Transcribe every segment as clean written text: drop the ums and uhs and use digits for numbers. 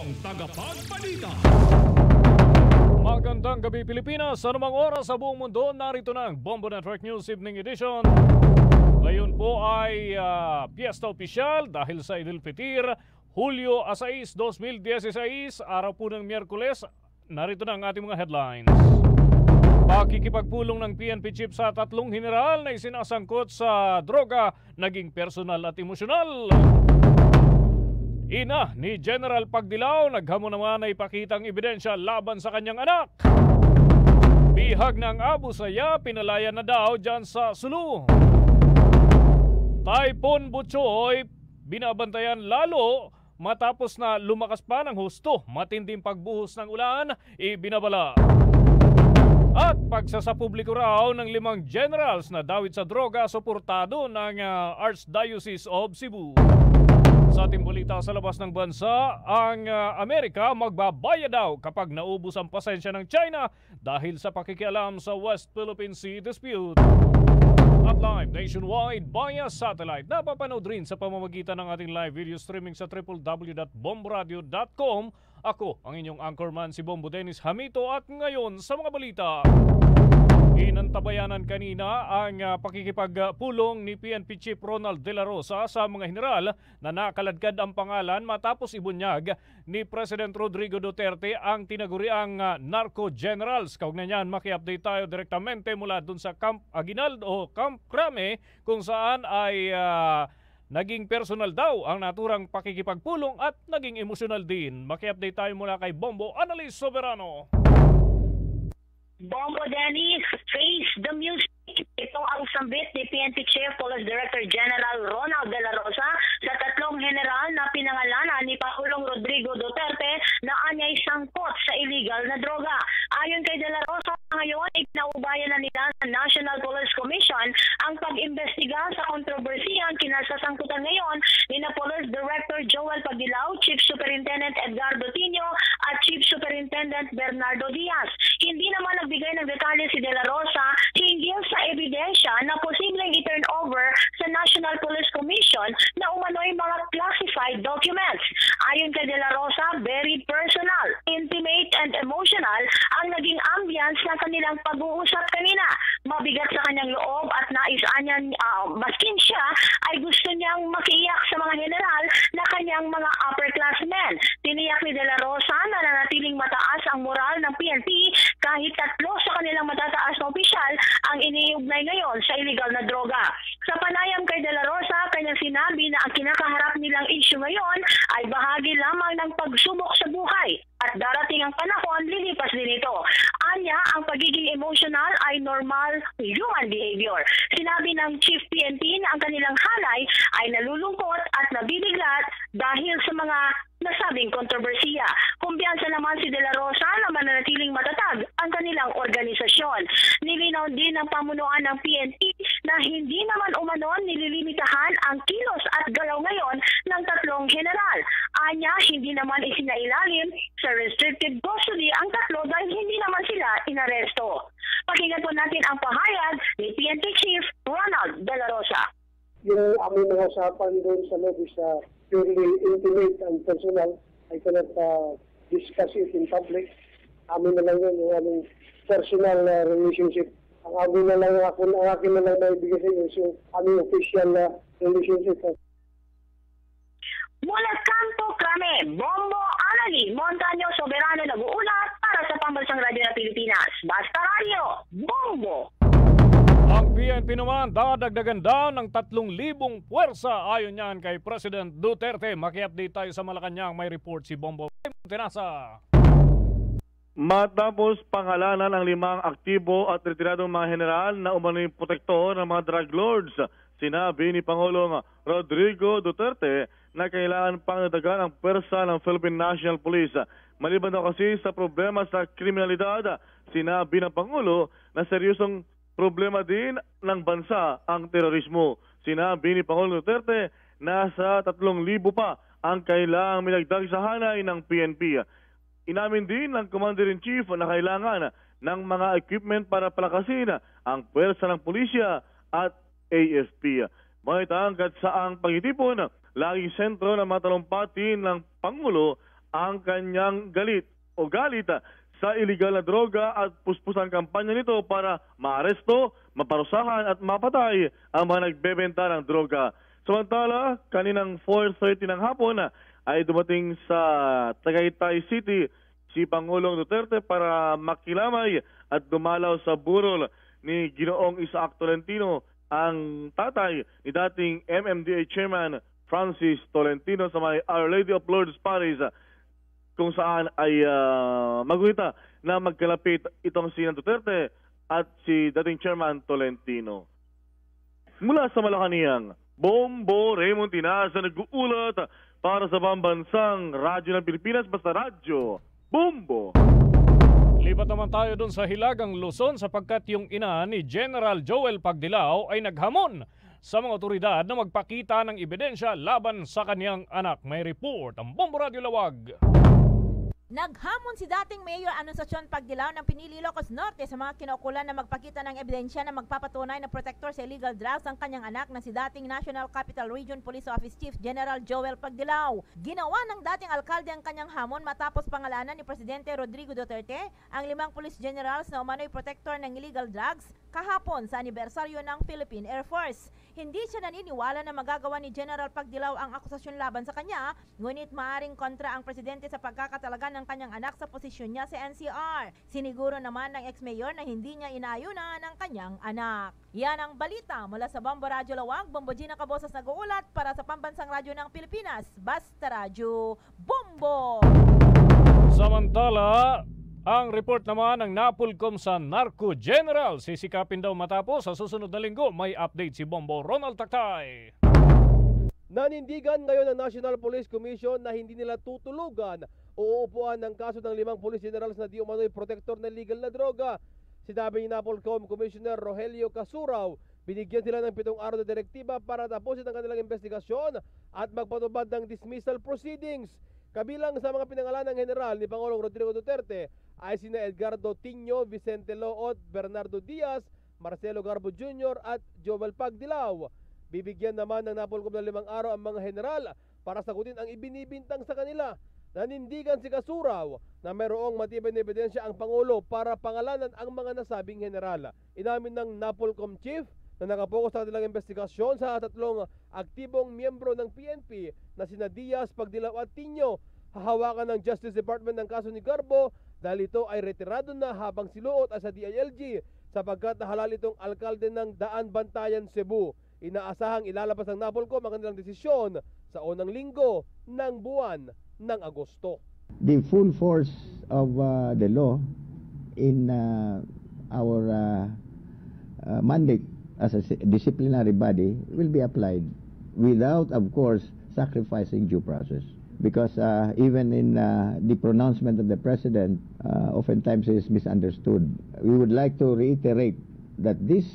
inyong tagapagbalita. Magandang gabi Pilipinas, sa anumang oras sa buong mundo, narito na ang Bombo Network News Evening Edition. Ngayon po ay piyesta opisyal dahil sa Idul Fitir, Hulyo 6, 2016, araw po ng Miyerkules. Narito na ang ating mga headlines. Pakikipagpulong ng PNP chief sa tatlong general na isinasangkot sa droga, naging personal at emosyonal. Ina ni General Pagdilaw, naghamon naman na ipakitang ebidensya laban sa kanyang anak. Bihag ng Abu Saya, pinalaya na daw dyan sa Sulu. Typhoon Butchoy, binabantayan lalo matapos na lumakas pa ng husto. Matinding pagbuhos ng ulan, ibinabala. At pagsasapubliko raw ng 5 generals na dawit sa droga, suportado ng Archdiocese of Cebu. Sa ating balita sa labas ng bansa, ang Amerika magbabayad daw kapag naubos ang pasensya ng China dahil sa pakikialam sa West Philippine Sea dispute. At live nationwide via satellite, napapanood rin sa pamamagitan ng ating live video streaming sa www.bomboradio.com. Ako ang inyong anchorman si Bombo Dennis Hamito at ngayon sa mga balita. Inantabayanan kanina ang pakikipagpulong ni PNP Chief Ronald De La Rosa sa mga general na nakaladkad ang pangalan matapos ibunyag ni President Rodrigo Duterte ang tinaguriang narco generals. Kaugnay niyan, maki-update tayo direktamente mula dun sa Camp Aguinaldo o Camp Crame kung saan ay naging personal daw ang naturang pakikipagpulong at naging emosyonal din. Maki-update tayo mula kay Bombo Annalise Soberano. Bombo Dennis, face the music. Ito ang sambit ni PNP Chief Police Director General Ronald De La Rosa sa tatlong general na pinangalanan ni Pangulong Rodrigo Duterte na anyay sangkot sa illegal na droga. Ayon kay De La Rosa, ngayon ikinaubayan na nila sa National Police Commission ang pag-imbestiga sa kontrobersiyang kinasasangkutan ngayon ni na Police Director Joel Pagdilaw, Chief Superintendent Edgardo Tino at Chief Superintendent Bernardo Diaz. Hindi naman nagbigay ng detalye si De La Rosa hinggil sa ebidensya na posibleng i-turn over sa National Police Commission na umano'y mga classified documents. Ayon kay De La Rosa, very personal, intimate and emotional ang naging ambience na kanilang pag-uusap kanina. Mabigat sa kanyang loob at nais niyang maskin siya ay gusto niyang makiiyak sa mga general na kanyang mga upperclassmen. Tiniyak ni De La Rosa na nanatiling mataas ang moral ng PNP kahit tatlo sa kanilang matataas na opisyal ang iniugnay ngayon sa illegal na droga. Sa panayam kay De La Rosa, kanyang sinabi na ang kinakaharap nilang issue ngayon ay bahagi lamang ng pagsubok sa buhay at darating ang panahon, lilipas din ito. Anya, ang pagiging emotional ay normal human behavior. Sinabi ng Chief PNP na ang kanilang halay ay nalulungkot at nabibiglat dahil sa mga nasabing kontrobersiya. Kumpiyansa naman si De La Rosa na mananatiling matatag ang kanilang organisasyon. Nilinaw din ng pamunuan ng PNP na hindi naman umanon nililimitahan ang kilos at galaw ngayon ng tatlong general. Anya, hindi naman isinailalim sa restricted custody ang tatlo dahil hindi naman sila inaresto. Pakinggan po natin ang pahayag ni PNP Chief Ronald De La Rosa. Yung aming mga usapan doon sa lobby sa purely intimate and personal, I cannot discuss it in public. Amin na lang yun, yung aming personal relationship. Ang amin na lang, ang akin na lang maibigay sa inyo, yung aming official relationship. Mula Campo Crame, Bombo Annalise Montaño Soberano nag-uulat para sa Pambansang Radyo ng Pilipinas. Basta Radio, Bombo! Ang PNP naman dadagdagan daw ng 3,000 puwersa ayon niyan kay President Duterte. Maki-update tayo sa Malacanang, may report si Bombo Tinasa. Matapos pangalanan ang 5 aktibo at retiradong mga general na umano'y protektor ng mga drug lords, sinabi ni Pangulong Rodrigo Duterte na kailangan pang dagdagan ang pwersa ng Philippine National Police. Maliban daw kasi sa problema sa kriminalidad, sinabi ng Pangulo na seryosong problema din ng bansa ang terorismo. Sinabi ni Pangulong Duterte na sa 3,000 pa ang kailangang minagdag sa hanay ng PNP. Inamin din ng Commander-in-Chief na kailangan ng mga equipment para palakasin ang pwersa ng pulisya at AFP. Mahitangkat sa ang pagtitipon, laging sentro ng mga talumpati ng Pangulo ang kanyang galit sa iligal na droga at puspusang kampanya nito para maaresto, maparusahan at mapatay ang mga nagbebenta ng droga. Samantala, kaninang 4:30 ng hapon ay dumating sa Tagaytay City si Pangulong Duterte para makilamay at dumalaw sa burol ni Ginoong Isaac Tolentino, ang tatay ni dating MMDA Chairman Francis Tolentino sa may Our Lady of Lourdes Parish, kung saan ay maguhita na magkalapit itong si Duterte at si dating Chairman Tolentino. Mula sa Malacanang, Bombo Raymond Tinasa nag-uulat para sa pambansang radyo ng Pilipinas, Basta Radyo, Bombo! Lipat naman tayo dun sa Hilagang Luzon sapagkat yung ina ni General Joel Pagdilao ay naghamon sa mga otoridad na magpakita ng ebidensya laban sa kanyang anak. May report ang Bombo Radio Lawag. Naghamon si dating Mayor Anunciacion Pagdilao ng Pinili, Ilocos Norte sa mga kinaukulan na magpakita ng ebidensya na magpapatunay na protector sa illegal drugs ang kanyang anak na si dating National Capital Region Police Office Chief General Joel Pagdilao. Ginawa ng dating alkalde ang kanyang hamon matapos pangalanan ni Presidente Rodrigo Duterte ang 5 police generals na umano'y protector ng illegal drugs kahapon sa anibersaryo ng Philippine Air Force. Hindi siya naniniwala na magagawa ni General Pagdilao ang akusasyon laban sa kanya, ngunit maaring kontra ang presidente sa pagkakatalaga ng kanyang anak sa posisyon niya sa NCR. Siniguro naman ng ex-mayor na hindi niya inaayunan ang kanyang anak. Yan ang balita mula sa Bombo Radyo Lawag. Bombo Gina Cabosas nag-uulat para sa Pambansang Radyo ng Pilipinas, Basta Radyo, Bombo! Samantala, ang report naman ng Napolcom sa Narco General, sisikapin daw matapos sa susunod na linggo. May update si Bombo Ronald Taktay. Nanindigan ngayon ng National Police Commission na hindi nila tutulugan o uupuan ng kaso ng 5 police generals na di umano'y protector ng legal na droga. Sinabi ni Napolcom Commissioner Rogelio Casuraw, binigyan sila ng 7 araw na direktiba para tapusin ang kanilang investigasyon at magpatubad ng dismissal proceedings. Kabilang sa mga pinangalan ng general ni Pangulong Rodrigo Duterte ay sina Edgardo Tiño, Vicente Loot, Bernardo Diaz, Marcelo Garbo Jr. at Joel Pagdilao. Bibigyan naman ng Napolcom ng 5 araw ang mga general para sagutin ang ibinibintang sa kanila. Nanindigan si Casuraw na mayroong matibay na ebidensya ang Pangulo para pangalanan ang mga nasabing general. Inamin ng Napolcom Chief na nakapokus sa kanilang investigasyon sa 3 aktibong miyembro ng PNP na sina Diaz, Pagdilao at Tiño. Hahawakan ng Justice Department ng kaso ni Garbo dahil ito ay retirado na habang si Loot ay sa DILG sapagkat nahalal itong alkalde ng Daan Bantayan, Cebu. Inaasahang ilalabas ng Napolcom ang kanilang desisyon sa unang linggo ng buwan ng Agosto. The full force of the law in our mandate as a disciplinary body will be applied without, of course, sacrificing due process. Because even in the pronouncement of the President, oftentimes is misunderstood. We would like to reiterate that this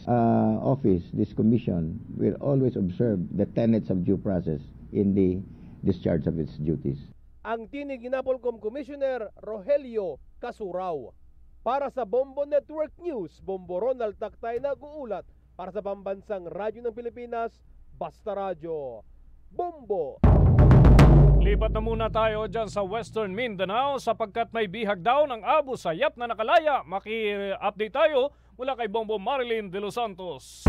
office, this commission, will always observe the tenets of due process in the discharge of its duties. Ang tinig ni Napolcom Commissioner Rogelio Casuraw. Para sa Bombo Network News, Bombo Ronald Taktay nag-uulat para sa Pambansang Radyo ng Pilipinas, Basta Radyo, Bombo! Lipat na muna tayo dyan sa Western Mindanao sapagkat may bihag daw ng Abu Sayyaf na nakalaya. Maki-update tayo mula kay Bombo Marilyn de los Santos.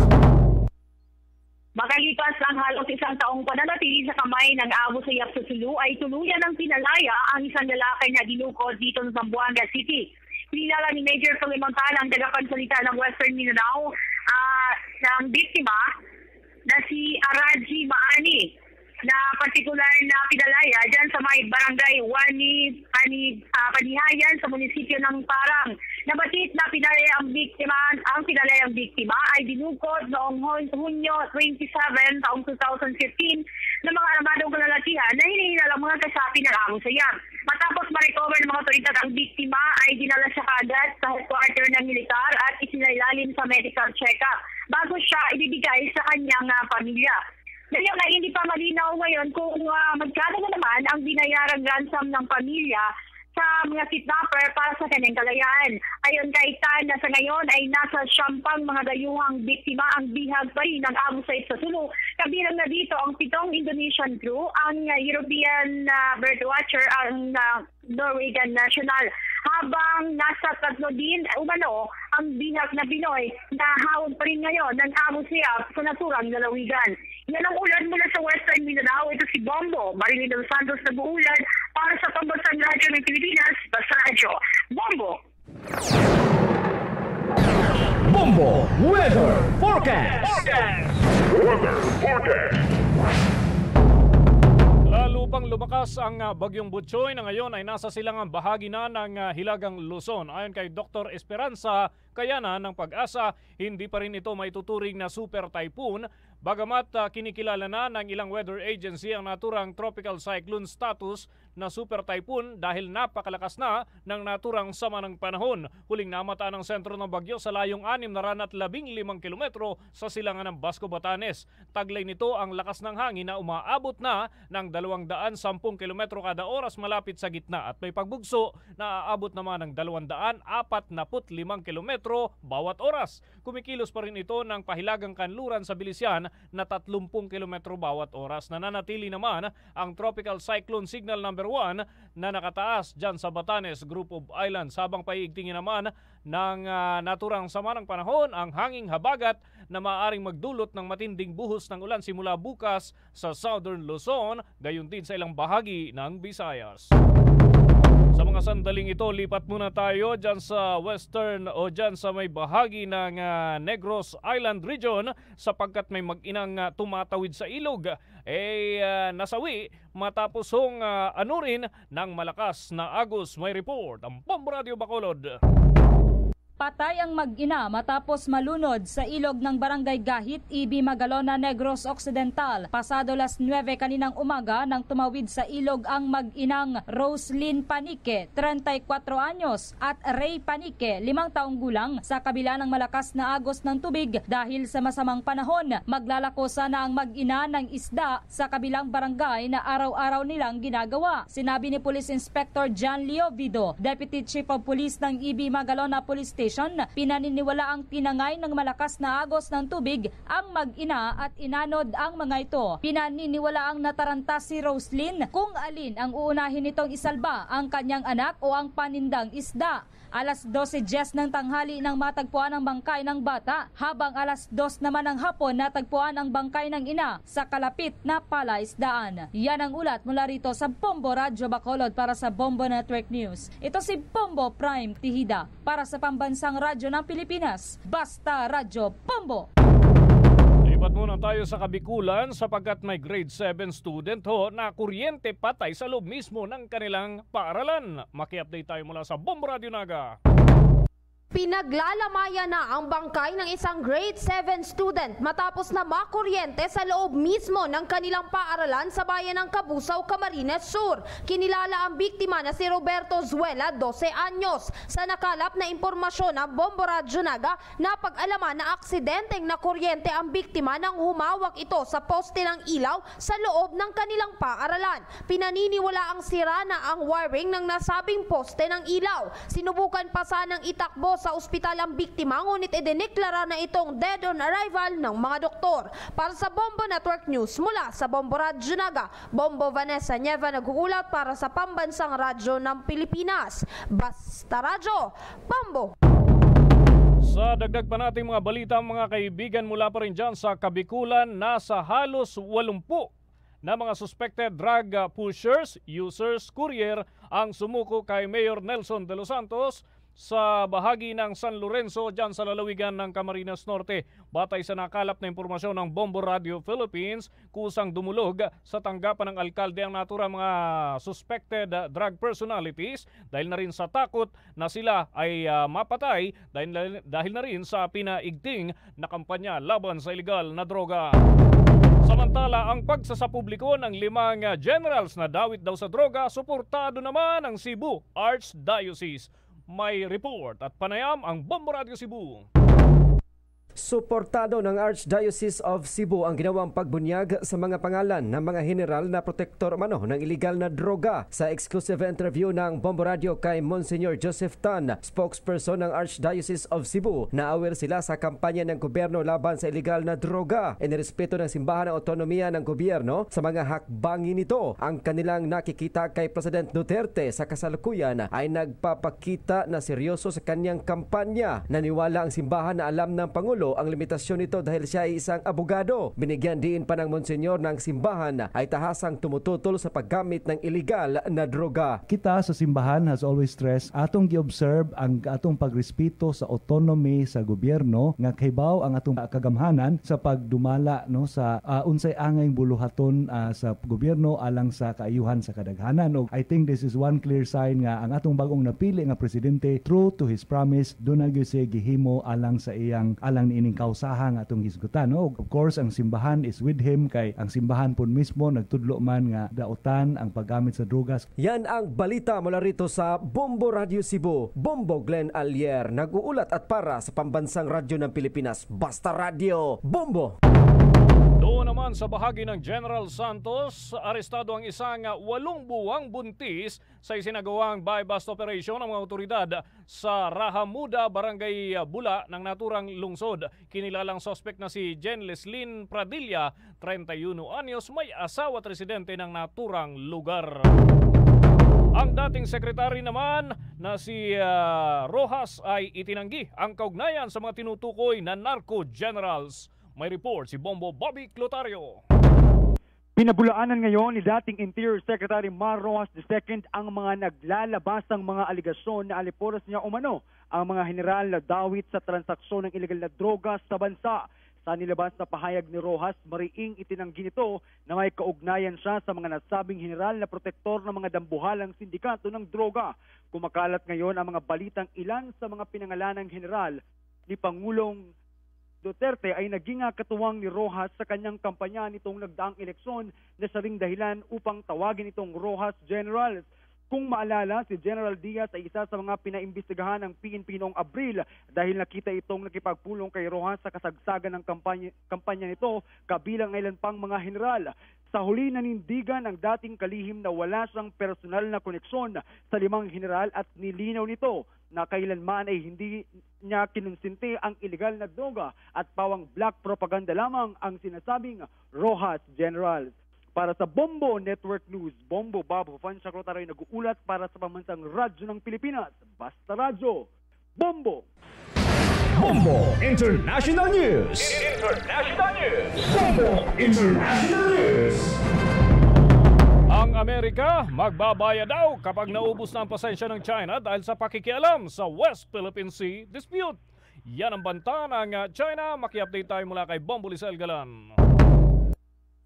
Makalipas ang halos 1 taong pananatili sa kamay ng Abu Sayyaf sa Sulu ay tuluyan ng pinalaya ang isang lalaki na dinukod dito sa Zamboanga City. Pinilala ni Major Solimantan ang tagapagsalita ng Western Mindanao ng biktima na si Araji Maani na partikular na pinalaya dyan sa may barangay Panihayan sa munisipyo ng Parang. Nabatit na ang pinalayang biktima ay dinukod noong Hunyo 27 taong 2015 ng mga armadong kalalakihan na hinihinalang mga kasapi ng Abu Sayyaf. Matapos ma-recover ng mga otoridad ang biktima ay dinala siya kaagad sa headquarter ng militar at isinailalim sa medical check-up bago siya ibibigay sa kanyang pamilya. Ngayon ay hindi pa malinaw ngayon kung magkano na naman ang binayarang ransom ng pamilya sa mga kidnapper para sa kanyang kalayaan. Ayon kay Tan, na sa ngayon ay nasa 10 mga dayuhang biktima ang bihag pa rin ng Abu Sayyaf sa Sulu. Kabilang na dito ang 7 Indonesian crew, ang European birdwatcher, ang Norwegian national. Habang nasa 3 din umano ang bihag na Pinoy na hawag pa rin ngayon ng Abu Sayyaf sa naturang lalawigan. Yan ang ulan mula sa Western Mindanao. Ito si Bombo Marilyn Dos Santos na buulan para sa Pambansang Radyo ng Pilipinas, Basta Radyo. Bombo! Bombo Weather Forecast. Weather Forecast. Lalo pang lumakas ang Bagyong Butchoy na ngayon ay nasa silangang bahagi na ng Hilagang Luzon. Ayon kay Dr. Esperanza Kayana ng Pag-asa, hindi pa rin ito maituturing na super typhoon. Bagamat kinikilala na ng ilang weather agency ang naturang tropical cyclone status na super typhoon dahil napakalakas na ng naturang sama ng panahon. Huling namataan ng sentro ng bagyo sa layong 615 kilometro sa silangan ng Basco, Batanes. Taglay nito ang lakas ng hangin na umaabot na ng 210 kilometro kada oras malapit sa gitna at may pagbugso na aabot naman ng 245 kilometro bawat oras. Kumikilos pa rin ito ng pahilagang kanluran sa bilisyan na 30 kilometro bawat oras. Nananatili naman ang Tropical Cyclone Signal number 1 na nakataas dyan sa Batanes Group of Islands. Habang paiigtingin naman ng naturang sama ng panahon ang hanging habagat na maaaring magdulot ng matinding buhos ng ulan simula bukas sa Southern Luzon, gayon din sa ilang bahagi ng Visayas. Sa mga sandaling ito, lipat muna tayo dyan sa western o dyan sa may bahagi ng Negros Island region sapagkat may mag-inang tumatawid sa ilog nasawi matapos anurin ng malakas na agos. May report ang Bombo Radio Bacolod. Patay ang mag-ina matapos malunod sa ilog ng Barangay Gahit, Ibi, Magalona, Negros Occidental. Pasado las 9 kaninang umaga nang tumawid sa ilog ang mag-inang Roslyn Panique, 34 anyos, at Ray Panique, 5 taong gulang, sa kabila ng malakas na agos ng tubig dahil sa masamang panahon. Maglalako sana ang mag-ina ng isda sa kabilang barangay na araw-araw nilang ginagawa. Sinabi ni Police Inspector John Leovido, Deputy Chief of Police ng Ibi, Magalona Police Station, pinaniniwala ang tinangay ng malakas na agos ng tubig ang mag-ina at inanod ang mga ito. Pinaniniwala ang nataranta si Roslyn kung alin ang uunahin nitong isalba, ang kanyang anak o ang panindang isda. Alas 12:10 ng tanghali nang matagpuan ang bangkay ng bata, habang alas 2 naman ng hapon natagpuan ang bangkay ng ina sa kalapit na palaisdaan. Yan ang ulat mula rito sa Bombo Radio Bacolod para sa Bombo Network News. Ito si Bombo Prime Tihida para sa Pambansang Radyo ng Pilipinas, Basta Radyo Bombo. Lipat muna tayo sa Kabikulan sapagkat may grade 7 student na kuryente patay sa loob mismo ng kanilang paaralan. Maki-update tayo mula sa Bombo Radio Naga. Pinaglalamaya na ang bangkay ng isang grade 7 student matapos na makuryente sa loob mismo ng kanilang paaralan sa bayan ng Kabusaw, Camarines Sur. Kinilala ang biktima na si Roberto Zuela, 12 anyos. Sa nakalap na impormasyon ng Bombo Radyo Naga, napag-alaman na aksidenteng nakuryente ang biktima nang humawak ito sa poste ng ilaw sa loob ng kanilang paaralan. Pinaniniwala ang sira na ang wiring ng nasabing poste ng ilaw. Sinubukan pa sanang itakbo sa ospital ang biktima, ngunit idineklara na itong dead on arrival ng mga doktor. Para sa Bombo Network News mula sa Bombo Radyo Naga, Bombo Vanessa Nieva nag-uulat para sa Pambansang Radyo ng Pilipinas, Basta Radyo Bombo. Sa dagdag pa nating mga balita, mga kaibigan, mula pa rin dyan sa Kabikulan, nasa halos 80 na mga suspected drug pushers, users, courier ang sumuko kay Mayor Nelson de los Santos sa bahagi ng San Lorenzo dyan sa lalawigan ng Camarines Norte. Batay sa nakalap na impormasyon ng Bombo Radio Philippines, kusang dumulog sa tanggapan ng alkalde ang natura mga suspected drug personalities dahil na rin sa takot na sila ay mapatay dahil na rin sa pinaigting na kampanya laban sa ilegal na droga. Samantala, ang pagsasapubliko ng 5 generals na dawit daw sa droga, suportado naman ang Cebu Archdiocese. May report at panayam ang Bombo Radio Cebu. Suportado ng Archdiocese of Cebu ang ginawang pagbunyag sa mga pangalan ng mga general na protektor umano ng iligal na droga. Sa exclusive interview ng Bombo Radio kay Monsignor Joseph Tan, spokesperson ng Archdiocese of Cebu, na-aware sila sa kampanya ng gobyerno laban sa iligal na droga. Inirespeto ng simbahan ang otonomiya ng gobyerno sa mga hakbangin nito. Ang kanilang nakikita kay President Duterte sa kasalukuyan ay nagpapakita na seryoso sa kanyang kampanya. Naniwala ang simbahan na alam ng Pangulo ang limitasyon nito dahil siya ay isang abogado. Binigyan din pa ng Monsenyor ng simbahan ay tahasang tumututol sa paggamit ng iligal na droga. Kita sa simbahan has always stressed atong gi-observe ang atong pagrespeto sa autonomy sa gobyerno nga kahibaw ang atong kagamhanan sa pagdumala no sa unsay angay buluhaton sa gobyerno alang sa kaayuhan sa kadaghanan. Og I think this is one clear sign nga ang atong bagong napili nga presidente, true to his promise, do na gyud siya gihimo alang sa iyang alang ining kausahang atong hisgutan. No? Of course, ang simbahan is with him kay ang simbahan pun mismo nagtudlo man nga dautan ang paggamit sa drogas. Yan ang balita mula rito sa Bombo Radio Cebu. Bombo Glenn Alier, nag-uulat at para sa pambansang radyo ng Pilipinas, Basta Radio. Bombo! Doon naman sa bahagi ng General Santos, arestado ang isang 8 buwang buntis sa isinagawang buy-bust operation ng mga otoridad sa Rahamuda, Barangay Bula ng naturang lungsod. Kinilalang suspect na si Jen Leslyn Pradilla, 31 anyos, may asawa at residente ng naturang lugar. Ang dating sekretary naman na si Rojas ay itinanggi ang kaugnayan sa mga tinutukoy na narco-generals. May report si Bombo Bobby Clotario. Pinabulaanan ngayon ni dating Interior Secretary Mar Rojas II ang mga naglalabasang mga aligasyon na aliporas niya umano ang mga general na dawit sa transaksyon ng ilegal na droga sa bansa. Sa nilabas na pahayag ni Rojas, mariing itinanggi nito na may kaugnayan siya sa mga nasabing general na protektor ng mga dambuhalang sindikato ng droga. Kumakalat ngayon ang mga balitang ilan sa mga pinangalanang general ni Pangulong Duterte ay naging katuwang ni Rojas sa kanyang kampanya nitong nagdaang eleksyon na saring dahilan upang tawagin itong Rojas Generals. Kung maalala, si General Diaz ay isa sa mga pinaimbestigahan ng PNP noong Abril dahil nakita itong nakipagpulong kay Rojas sa kasagsagan ng kampanya nito kabilang ng ilan pang mga general. Sa huli nanindigan ang dating kalihim na wala siyang personal na koneksyon sa 5 general at nilinaw nito na kailanman ay hindi niya kinonsinti ang iligal na droga at pawang black propaganda lamang ang sinasabing Rojas Generals. Para sa Bombo Network News, Bombo Bob Hufan Secretary nag-uulat para sa pambansang radyo ng Pilipinas, Basta Radyo, Bombo! Bombo International News! International News! Bombo International News! Ang Amerika magbabayad daw kapag naubos na ang pasensya ng China dahil sa pakikialam sa West Philippine Sea dispute. Yan ang banta ng China. Maki-update tayo mula kay Bombo Lisel Galan.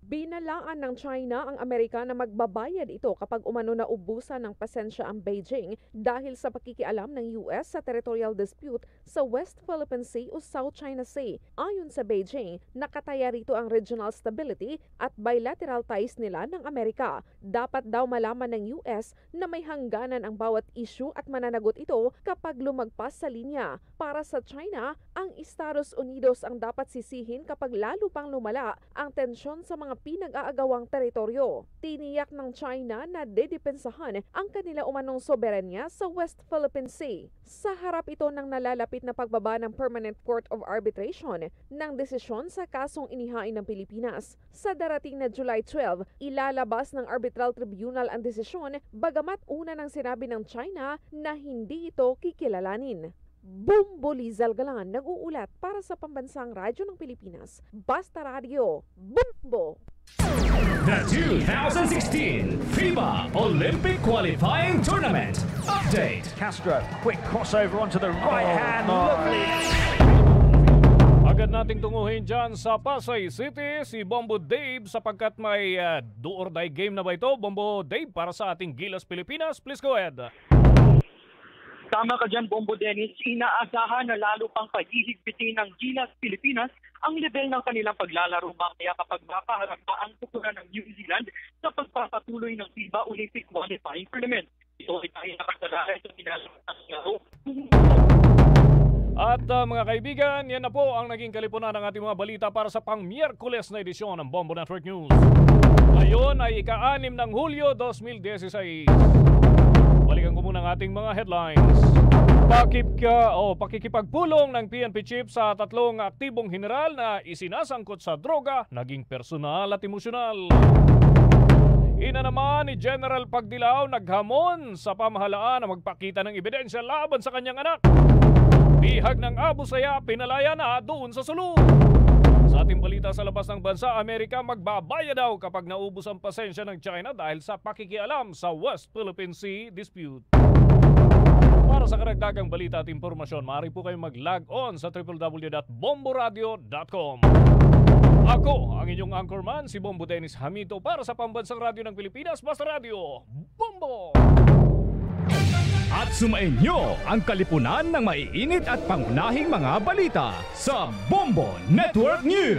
Binalaan ng China ang Amerika na magbabayad ito kapag umano na ubusan ng pasensya ang Beijing dahil sa pakikialam ng US sa territorial dispute sa West Philippine Sea o South China Sea. Ayon sa Beijing, nakataya rito ang regional stability at bilateral ties nila ng Amerika. Dapat daw malaman ng US na may hangganan ang bawat issue at mananagot ito kapag lumagpas sa linya. Para sa China, ang Estados Unidos ang dapat sisihin kapag lalo pang lumala ang tensyon sa mga pinag-aagawang teritoryo. Tiniyak ng China na dedepensahan ang kanila umanong soberanya sa West Philippine Sea. Sa harap ito ng nalalapit na pagbaba ng Permanent Court of Arbitration ng desisyon sa kasong inihain ng Pilipinas. Sa darating na July 12, ilalabas ng Arbitral Tribunal ang desisyon bagamat una nang sinabi ng China na hindi ito kikilalanin. Bombo Lizal Galan, nag-uulat para sa Pambansang Radyo ng Pilipinas, Basta Radio, Bombo! The 2016 FIBA Olympic Qualifying Tournament Update. Castro, quick crossover onto the right hand. Lovely. Agad nating tunguhin dyan sa Pasay City si Bombo Dave sapagkat may do or die game na ba ito? Bombo Dave para sa ating Gilas Pilipinas. Please go ahead. Tama ka dyan, Bombo Dennis. Inaasahan na lalo pang paghihigpitin ng Gilas Pilipinas ang level ng kanilang paglalaro mamaya kapag makaharap pa ang kultura ng New Zealand sa pagpapatuloy ng FIBA Olympic Qualifying Tournament. Ito ay dahil nakasalahan sa pinalaman ng laro. At mga kaibigan, yan na po ang naging kalipunan ng ating mga balita para sa pang-Miyerkules na edisyon ng Bombo Network News. Ngayon ay ika-6 ng Hulyo 2016. Balikan ko muna ang ating mga headlines. Pakikipagpulong ng PNP chief sa 3 aktibong general na isinasangkot sa droga, naging personal at emosyonal. Ina naman ni General Pagdilaw naghamon sa pamahalaan na magpakita ng ebidensya laban sa kanyang anak. Bihag ng Abu Sayyaf pinalaya na doon sa sulong. Sa ating balita sa labas ng bansa, Amerika magbabaya daw kapag naubos ang pasensya ng China dahil sa pakikialam sa West Philippine Sea dispute. Para sa karagdagang balita at impormasyon, maaari po kayong mag-log on sa www.bomboradio.com. Ako, ang inyong anchorman, si Bombo Dennis Hamito para sa Pambansang Radyo ng Pilipinas, Basta Radio, Bombo! At sumainyo ang kalipunan ng maiinit at pangunahing mga balita sa Bombo Network News.